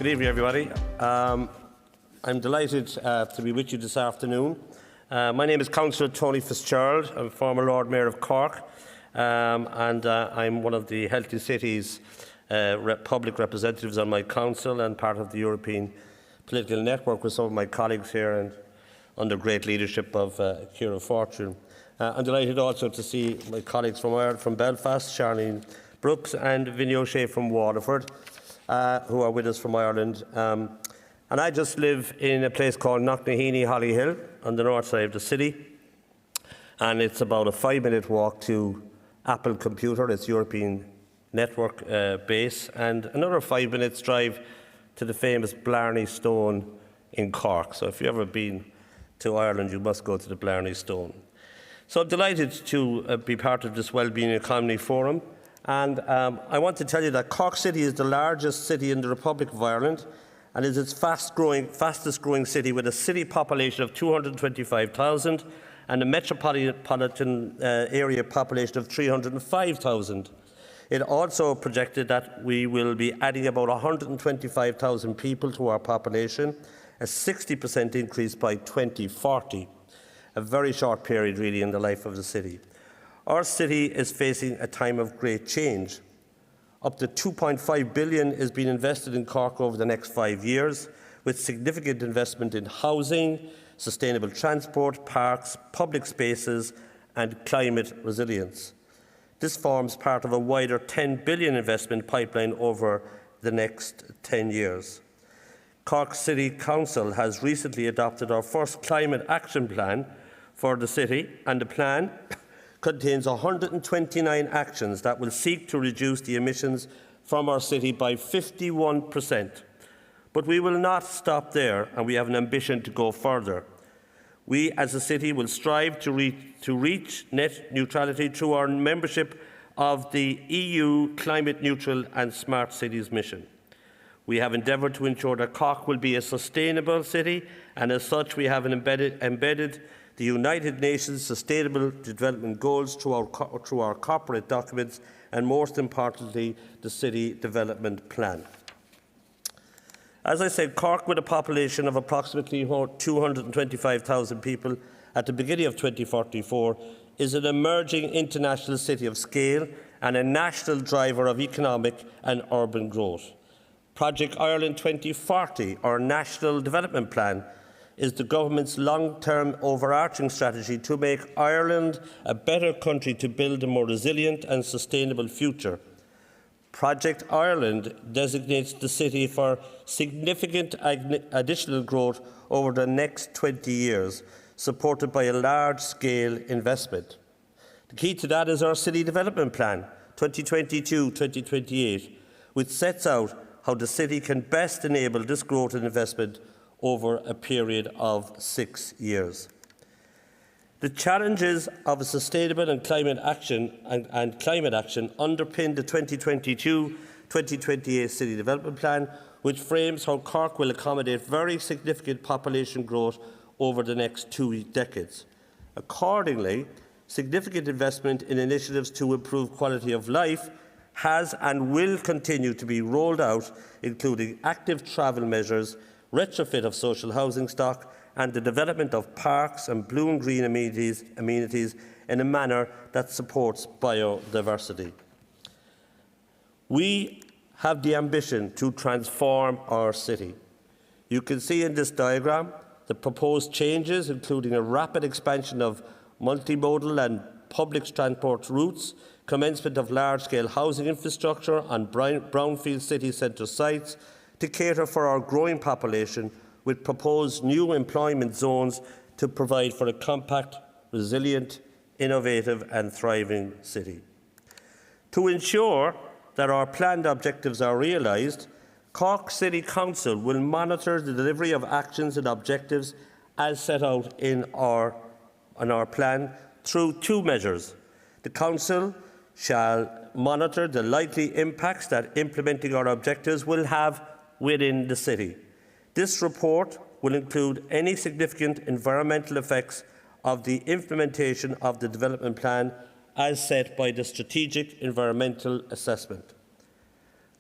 Good evening, everybody. I'm delighted to be with you this afternoon. My name is Councillor Tony Fitzgerald. I'm former Lord Mayor of Cork, and I'm one of the Healthy Cities public representatives on my council and part of the European political network with some of my colleagues here and under great leadership of Ciara Fortune. I'm delighted also to see my colleagues from Ireland, from Belfast, Charlene Brooks and Vinny O'Shea from Waterford, who are with us from Ireland. And I just live in a place called Knocknaheeny, Hollyhill, on the north side of the city. And it's about a 5-minute walk to Apple Computer, its European network base, and another 5 minutes drive to the famous Blarney Stone in Cork. So if you've ever been to Ireland, you must go to the Blarney Stone. So I'm delighted to be part of this Wellbeing Economy Forum. And I want to tell you that Cork City is the largest city in the Republic of Ireland and is its fastest growing city, with a city population of 225,000 and a metropolitan area population of 305,000. It also projected that we will be adding about 125,000 people to our population, a 60% increase by 2040, a very short period really in the life of the city. Our city is facing a time of great change. Up to $2.5 billion is being invested in Cork over the next 5 years, with significant investment in housing, sustainable transport, parks, public spaces and climate resilience. This forms part of a wider $10 billion investment pipeline over the next 10 years. Cork City Council has recently adopted our first climate action plan for the city, and the plan contains 129 actions that will seek to reduce the emissions from our city by 51%. But we will not stop there, and we have an ambition to go further. We as a city will strive to reach net neutrality through our membership of the EU Climate Neutral and Smart Cities mission. We have endeavoured to ensure that Cork will be a sustainable city, and as such we have embedded the United Nations Sustainable Development Goals through our corporate documents, and most importantly, the City Development Plan. As I said, Cork, with a population of approximately 225,000 people at the beginning of 2044, is an emerging international city of scale and a national driver of economic and urban growth. Project Ireland 2040, our National Development Plan, is the government's long-term overarching strategy to make Ireland a better country to build a more resilient and sustainable future. Project Ireland designates the city for significant additional growth over the next 20 years, supported by a large-scale investment. The key to that is our City Development Plan 2022-2028, which sets out how the city can best enable this growth and investment over a period of 6 years. The challenges of a sustainable and climate action underpin the 2022-2028 City Development Plan, which frames how Cork will accommodate very significant population growth over the next 2 decades. Accordingly, significant investment in initiatives to improve quality of life has and will continue to be rolled out, including active travel measures, retrofit of social housing stock and the development of parks and blue and green amenities in a manner that supports biodiversity. We have the ambition to transform our city. You can see in this diagram the proposed changes, including a rapid expansion of multimodal and public transport routes, commencement of large-scale housing infrastructure on brownfield city centre sites, to cater for our growing population, with proposed new employment zones to provide for a compact, resilient, innovative and thriving city. To ensure that our planned objectives are realised, Cork City Council will monitor the delivery of actions and objectives as set out in our plan through 2 measures. The Council shall monitor the likely impacts that implementing our objectives will have within the city. This report will include any significant environmental effects of the implementation of the development plan as set by the Strategic Environmental Assessment.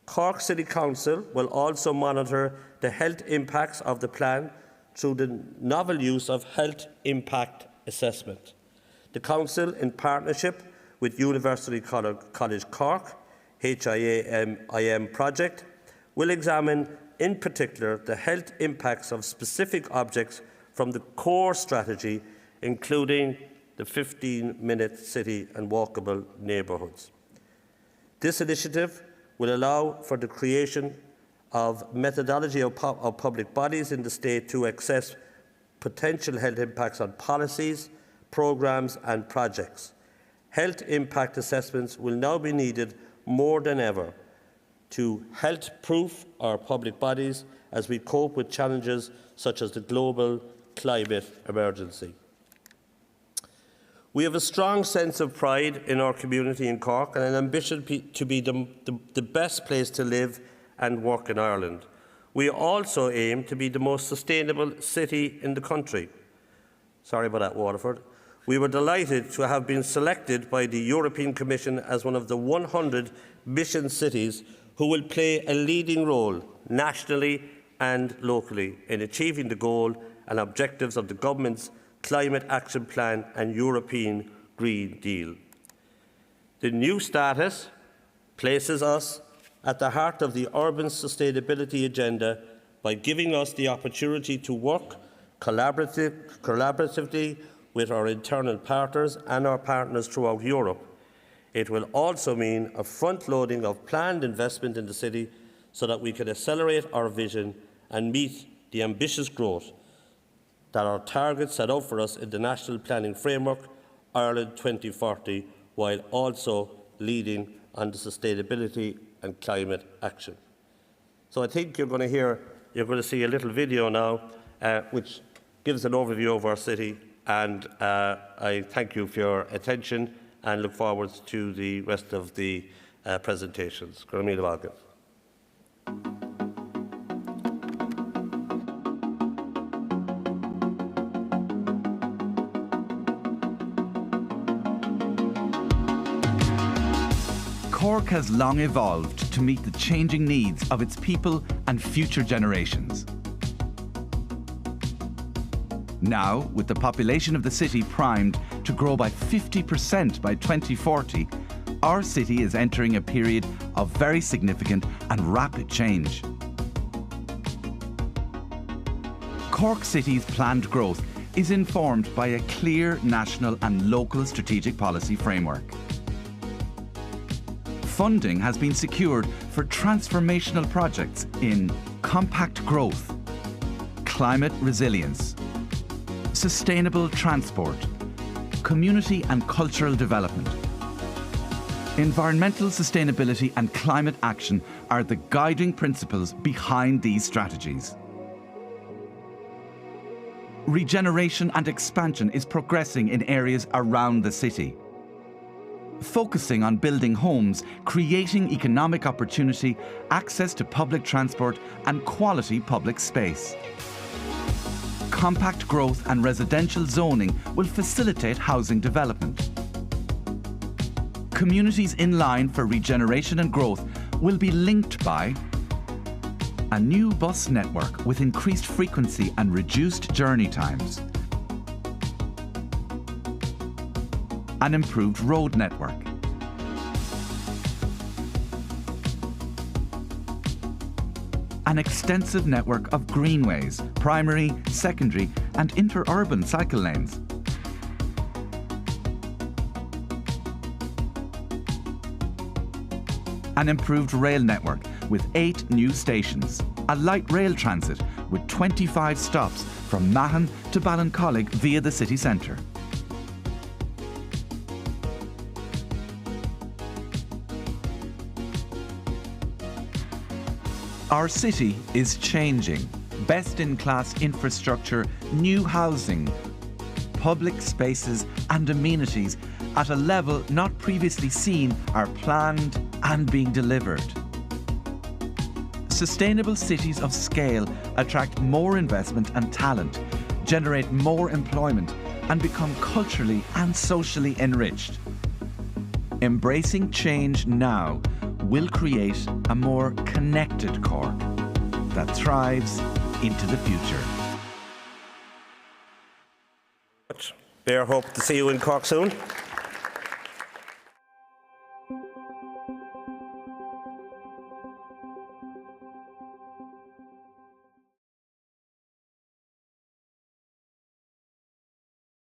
Cork City Council will also monitor the health impacts of the plan through the novel use of health impact assessment. The Council, in partnership with University College Cork, HADEA project, will examine in particular the health impacts of specific objects from the core strategy, including the 15-minute city and walkable neighbourhoods. This initiative will allow for the creation of methodology of public bodies in the state to assess potential health impacts on policies, programmes and projects. Health impact assessments will now be needed more than ever to health-proof our public bodies as we cope with challenges such as the global climate emergency. We have a strong sense of pride in our community in Cork and an ambition to be the best place to live and work in Ireland. We also aim to be the most sustainable city in the country. Sorry about that, Waterford. We were delighted to have been selected by the European Commission as one of the 100 mission cities who will play a leading role nationally and locally in achieving the goal and objectives of the government's Climate Action Plan and European Green Deal. The new status places us at the heart of the urban sustainability agenda by giving us the opportunity to work collaboratively with our internal partners and our partners throughout Europe. It will also mean a front-loading of planned investment in the city so that we can accelerate our vision and meet the ambitious growth that our targets set out for us in the National Planning Framework, Ireland 2040, while also leading on the sustainability and climate action. So I think you're going to see a little video now which gives an overview of our city, and I thank you for your attention and look forward to the rest of the presentations. Cork has long evolved to meet the changing needs of its people and future generations. Now, with the population of the city primed to grow by 50% by 2040, our city is entering a period of very significant and rapid change. Cork City's planned growth is informed by a clear national and local strategic policy framework. Funding has been secured for transformational projects in compact growth, climate resilience, sustainable transport, community and cultural development. Environmental sustainability and climate action are the guiding principles behind these strategies. Regeneration and expansion is progressing in areas around the city, focusing on building homes, creating economic opportunity, access to public transport and quality public space. Compact growth and residential zoning will facilitate housing development. Communities in line for regeneration and growth will be linked by a new bus network with increased frequency and reduced journey times, an improved road network, an extensive network of greenways, primary, secondary and interurban cycle lanes, an improved rail network with 8 new stations, a light rail transit with 25 stops from Mahon to Ballincollig via the city centre. Our city is changing. Best-in-class infrastructure, new housing, public spaces and amenities at a level not previously seen are planned and being delivered. Sustainable cities of scale attract more investment and talent, generate more employment and become culturally and socially enriched. Embracing change now will create a more connected Cork that thrives into the future. Bear hope to see you in Cork soon.